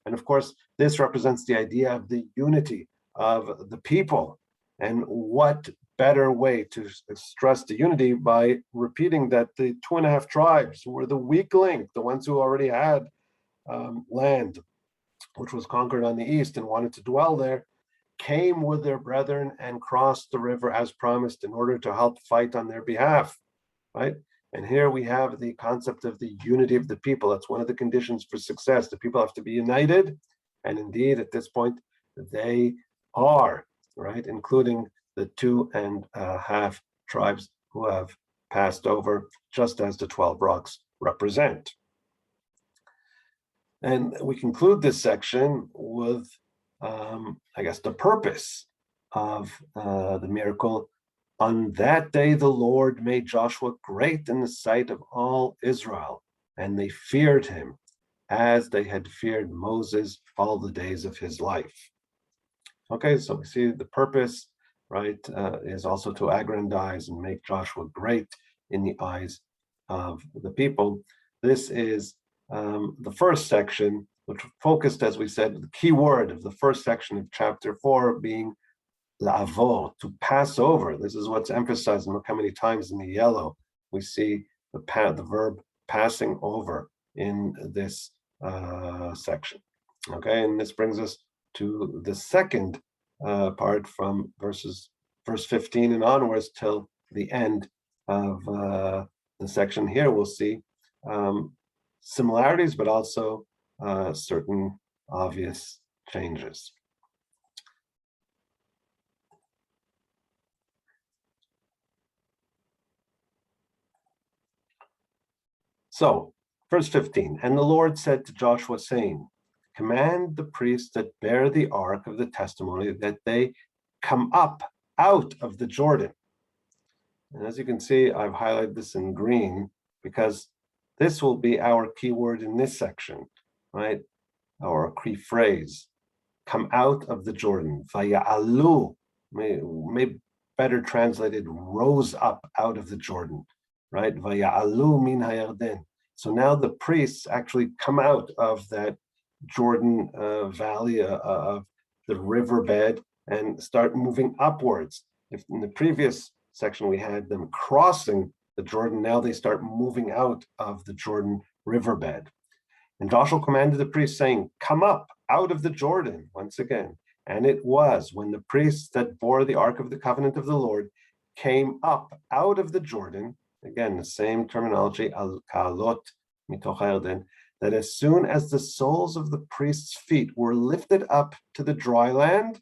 And of course, this represents the idea of the unity of the people. And what better way to stress the unity by repeating that the 2.5 tribes were the weak link, the ones who already had land, which was conquered on the east and wanted to dwell there, came with their brethren and crossed the river as promised in order to help fight on their behalf, right? And here we have the concept of the unity of the people. That's one of the conditions for success. The people have to be united, and indeed at this point they are, right? Including the 2.5 tribes who have passed over, just as the 12 rocks represent. And we conclude this section with, the purpose of the miracle. On that day, the Lord made Joshua great in the sight of all Israel, and they feared him as they had feared Moses all the days of his life. Okay, so we see the purpose, right, is also to aggrandize and make Joshua great in the eyes of the people. This is the first section, which focused, as we said, the key word of the first section of chapter 4 being la'avor, to pass over. This is what's emphasized. Look how many times in the yellow we see the verb passing over in this section. Okay, and this brings us to the second part from verse 15 and onwards till the end of the section. Here we'll see similarities, but also certain obvious changes. So, verse 15, and the Lord said to Joshua, saying, command the priests that bear the ark of the testimony that they come up out of the Jordan. And as you can see, I've highlighted this in green because this will be our key word in this section, right? Our key phrase, come out of the Jordan. Vaya'alu, may better translated, rose up out of the Jordan, right? Vaya'alu min hayarden. So now the priests actually come out of that Jordan valley of the riverbed, and start moving upwards. If in the previous section we had them crossing the Jordan, now they start moving out of the Jordan riverbed. And Joshua commanded the priests, saying, "Come up out of the Jordan," once again. And it was when the priests that bore the Ark of the Covenant of the Lord came up out of the Jordan, again, the same terminology, al-ka'alot mitoch ha'yarden, that as soon as the soles of the priests' feet were lifted up to the dry land,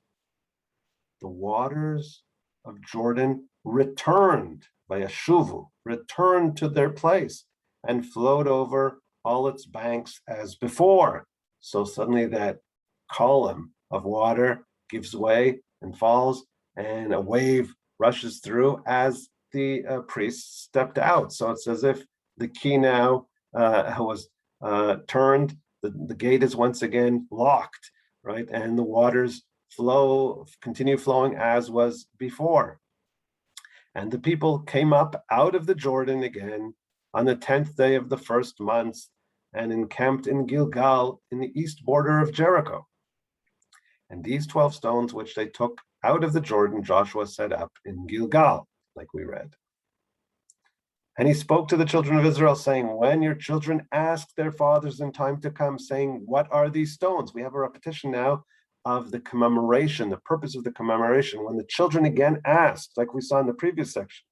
the waters of Jordan returned, vayashuvu, returned to their place and flowed over all its banks as before. So suddenly that column of water gives way and falls, and a wave rushes through as the priests stepped out. So it's as if the key now was turned, the gate is once again locked, right? And the waters continue flowing as was before. And the people came up out of the Jordan again on the 10th day of the first month and encamped in Gilgal in the east border of Jericho. And these 12 stones which they took out of the Jordan, Joshua set up in Gilgal, like we read. And he spoke to the children of Israel, saying, when your children ask their fathers in time to come, saying, what are these stones? We have a repetition now of the commemoration, the purpose of the commemoration. When the children again asked, like we saw in the previous section,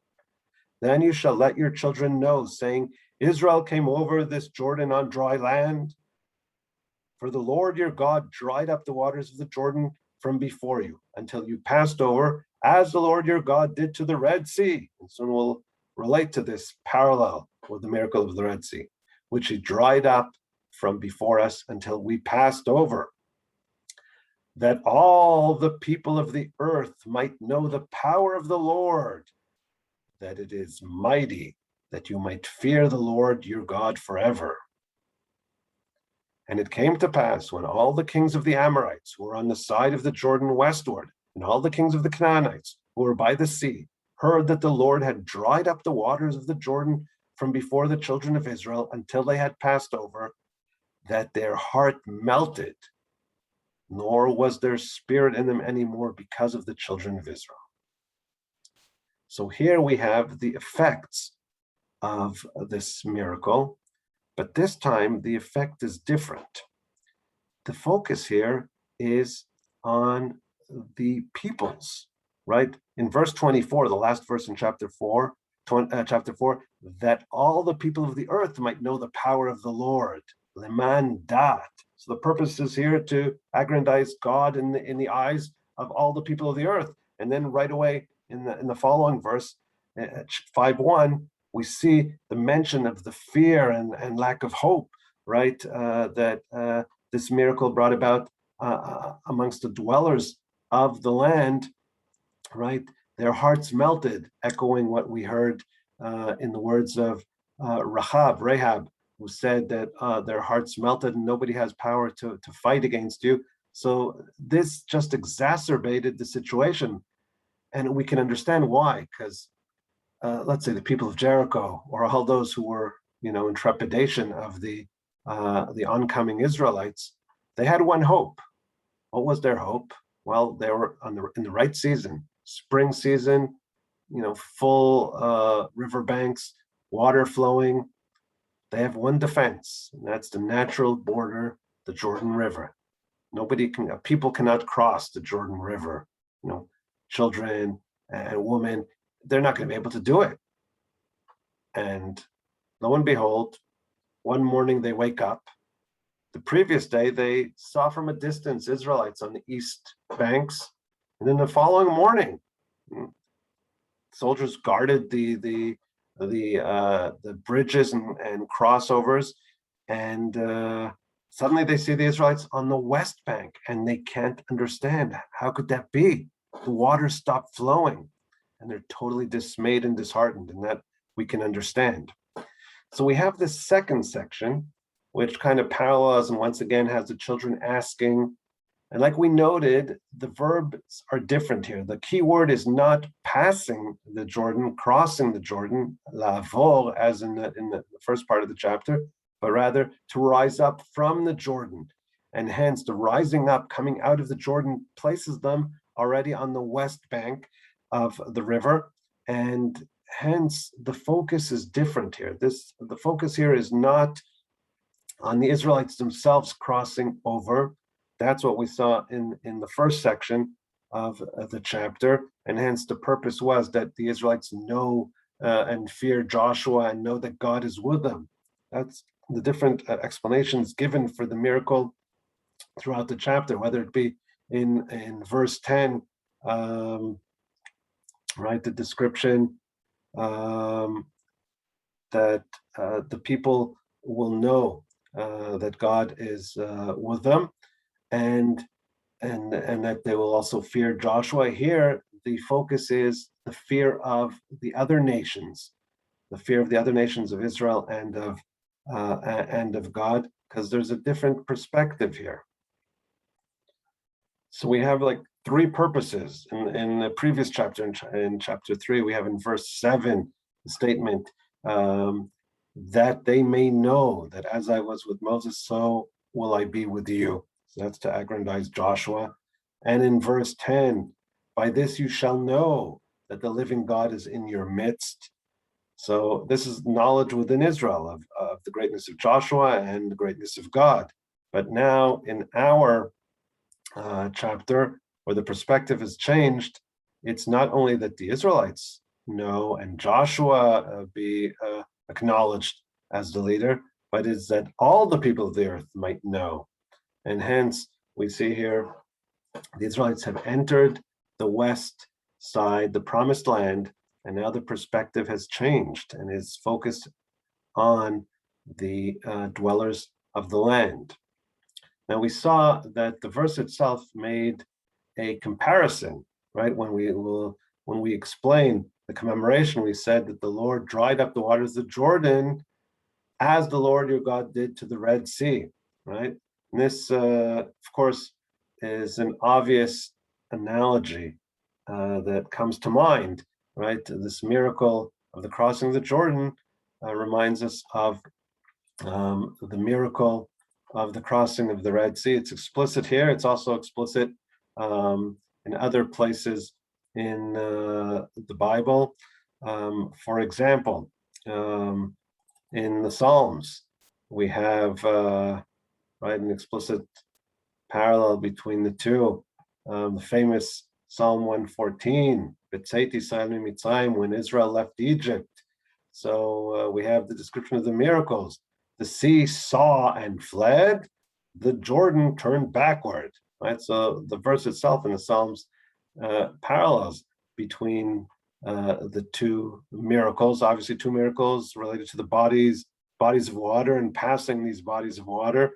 then you shall let your children know, saying, Israel came over this Jordan on dry land. For the Lord your God dried up the waters of the Jordan from before you until you passed over, as the Lord your God did to the Red Sea. And soon we'll relate to this parallel with the miracle of the Red Sea, which he dried up from before us until we passed over, that all the people of the earth might know the power of the Lord, that it is mighty, that you might fear the Lord your God forever. And it came to pass when all the kings of the Amorites who were on the side of the Jordan westward, and all the kings of the Canaanites who were by the sea, heard that the Lord had dried up the waters of the Jordan from before the children of Israel until they had passed over, that their heart melted, nor was there spirit in them anymore because of the children of Israel. So here we have the effects of this miracle, but this time the effect is different. The focus here is on the peoples, right? In verse 24, the last verse in chapter 4, that all the people of the earth might know the power of the Lord, leman dat. So the purpose is here to aggrandize God in the eyes of all the people of the earth. And then right away in the following verse, 5:1, we see the mention of the fear and lack of hope, right? That this miracle brought about amongst the dwellers of the land, right? Their hearts melted, echoing what we heard in the words of Rahab, who said that their hearts melted and nobody has power to fight against you. So this just exacerbated the situation. And we can understand why, because let's say the people of Jericho, or all those who were, in trepidation of the oncoming Israelites, they had one hope. What was their hope? Well, they were in the right season, spring season, full riverbanks, water flowing. They have one defense, and that's the natural border, the Jordan River. People cannot cross the Jordan River. Children and women, they're not going to be able to do it. And lo and behold, one morning they wake up. The previous day, they saw from a distance Israelites on the east banks. And then the following morning, soldiers guarded the bridges and crossovers. And suddenly they see the Israelites on the west bank, and they can't understand. How could that be? The water stopped flowing, and they're totally dismayed and disheartened, and that we can understand. So we have this second section, which kind of parallels and once again has the children asking. And like we noted, the verbs are different here. The key word is not passing the Jordan, crossing the Jordan, lavor, as in the first part of the chapter, but rather to rise up from the Jordan. And hence the rising up, coming out of the Jordan, places them already on the west bank of the river, and hence the focus is different here. The focus here is not on the Israelites themselves crossing over. That's what we saw in the first section of the chapter, and hence the purpose was that the Israelites know and fear Joshua and know that God is with them. That's the different explanations given for the miracle throughout the chapter, whether it be in verse 10, right, the description that the people will know that God is with them, and that they will also fear Joshua. Here, the focus is the fear of the other nations, the fear of the other nations of Israel and of God, because there's a different perspective here. So we have like three purposes in the previous chapter. In chapter 3, we have in verse 7 the statement that they may know that as I was with Moses, so will I be with you. So that's to aggrandize Joshua. And in verse 10, by this you shall know that the living God is in your midst. So this is knowledge within Israel of the greatness of Joshua and the greatness of God. But now in our chapter, where the perspective has changed, it's not only that the Israelites know and Joshua be acknowledged as the leader, but it's that all the people of the earth might know. And hence, we see here, the Israelites have entered the west side, the promised land, and now the perspective has changed and is focused on the dwellers of the land. Now we saw that the verse itself made a comparison, right? When we explain the commemoration, we said that the Lord dried up the waters of Jordan as the Lord your God did to the Red Sea, right? And this, of course, is an obvious analogy that comes to mind, right? This miracle of the crossing of the Jordan reminds us of the miracle of the crossing of the Red Sea. It's explicit here. It's also explicit in other places in the Bible. For example, in the Psalms, we have right an explicit parallel between the two. The famous Psalm 114, when Israel left Egypt. So we have the description of the miracles. The sea saw and fled, the Jordan turned backward, right? So the verse itself in the Psalms parallels between the two miracles, obviously two miracles related to the bodies of water and passing these bodies of water.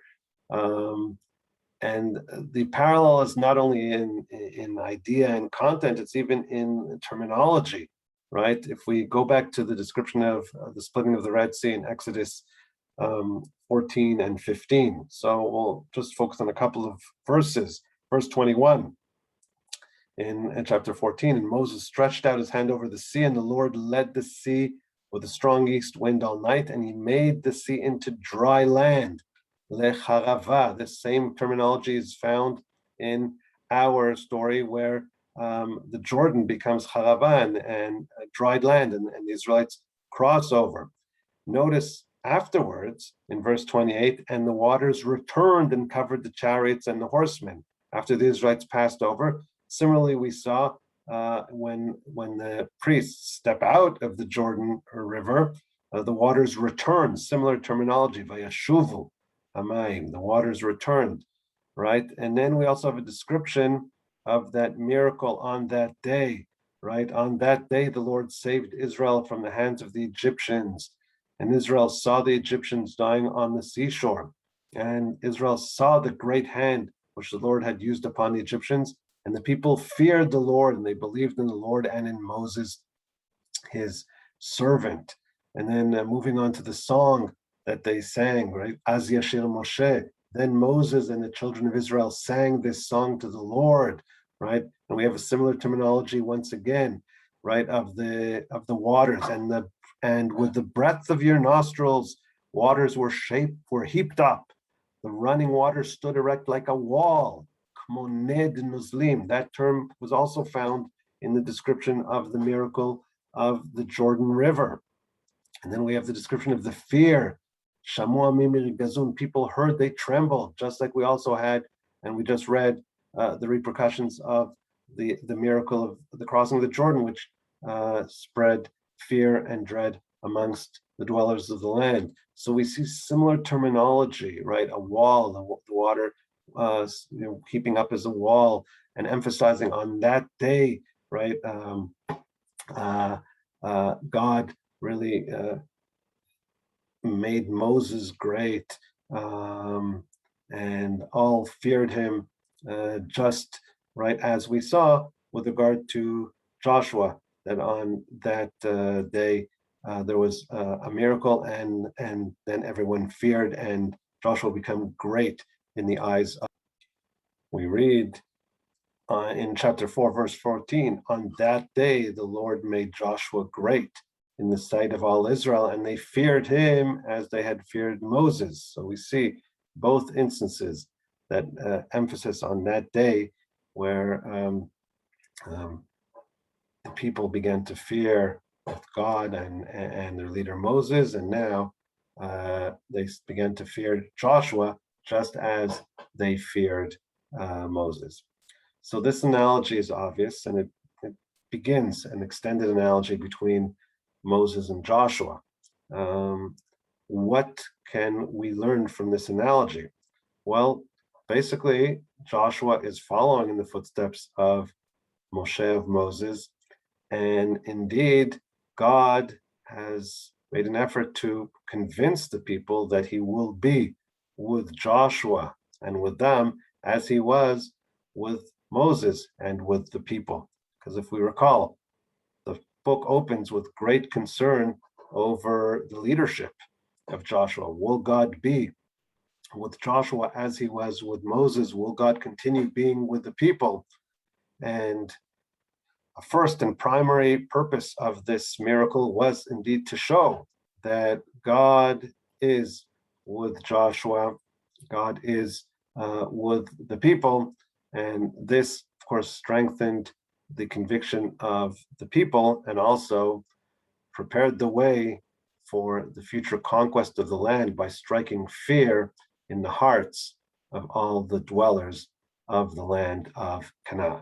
And the parallel is not only in idea and content, it's even in terminology, right? If we go back to the description of the splitting of the Red Sea in Exodus 14 and 15. So we'll just focus on a couple of verses. Verse 21 in chapter 14, and Moses stretched out his hand over the sea, and the Lord led the sea with a strong east wind all night, and he made the sea into dry land. Lecharava. This same terminology is found in our story where the Jordan becomes Harava and dried land, and the Israelites cross over. Notice afterwards, in verse 28, and the waters returned and covered the chariots and the horsemen after the Israelites passed over. Similarly, we saw when the priests step out of the Jordan River, the waters return. Similar terminology, vayashuvu hamayim, the waters returned, right? And then we also have a description of that miracle on that day, right? On that day, the Lord saved Israel from the hands of the Egyptians. And Israel saw the Egyptians dying on the seashore. And Israel saw the great hand which the Lord had used upon the Egyptians. And the people feared the Lord, and they believed in the Lord and in Moses, his servant. And then moving on to the song that they sang, right? Az Yashir Moshe. Then Moses and the children of Israel sang this song to the Lord, right? And we have a similar terminology once again, right? Of the waters and with the breadth of your nostrils, waters were heaped up. The running water stood erect like a wall. moned nuzlim. That term was also found in the description of the miracle of the Jordan River. And then we have the description of the fear. Shamu mimir gazun. People heard, they trembled, just like we also had, and we just read the repercussions of the miracle of the crossing of the Jordan, which spread fear and dread amongst the dwellers of the land. So we see similar terminology, right? A wall, the water keeping up as a wall, and emphasizing on that day, right? God really made Moses great, and all feared him, just right as we saw with regard to Joshua, that on that day there was a miracle, and then everyone feared, and Joshua became great in the eyes of. We read in chapter 4, verse 14, on that day the Lord made Joshua great in the sight of all Israel, and they feared him as they had feared Moses. So we see both instances, that emphasis on that day where the people began to fear both God and their leader Moses, and now they began to fear Joshua just as they feared Moses. So this analogy is obvious, and it begins an extended analogy between Moses and Joshua. What can we learn from this analogy? Well, basically, Joshua is following in the footsteps of Moshe, of Moses, and indeed, God has made an effort to convince the people that he will be with Joshua and with them as he was with Moses and with the people. Because if we recall, the book opens with great concern over the leadership of Joshua. Will God be with Joshua as he was with Moses? Will God continue being with the people? And a first and primary purpose of this miracle was indeed to show that God is with Joshua, God is with the people, and this, of course, strengthened the conviction of the people and also prepared the way for the future conquest of the land by striking fear in the hearts of all the dwellers of the land of Canaan.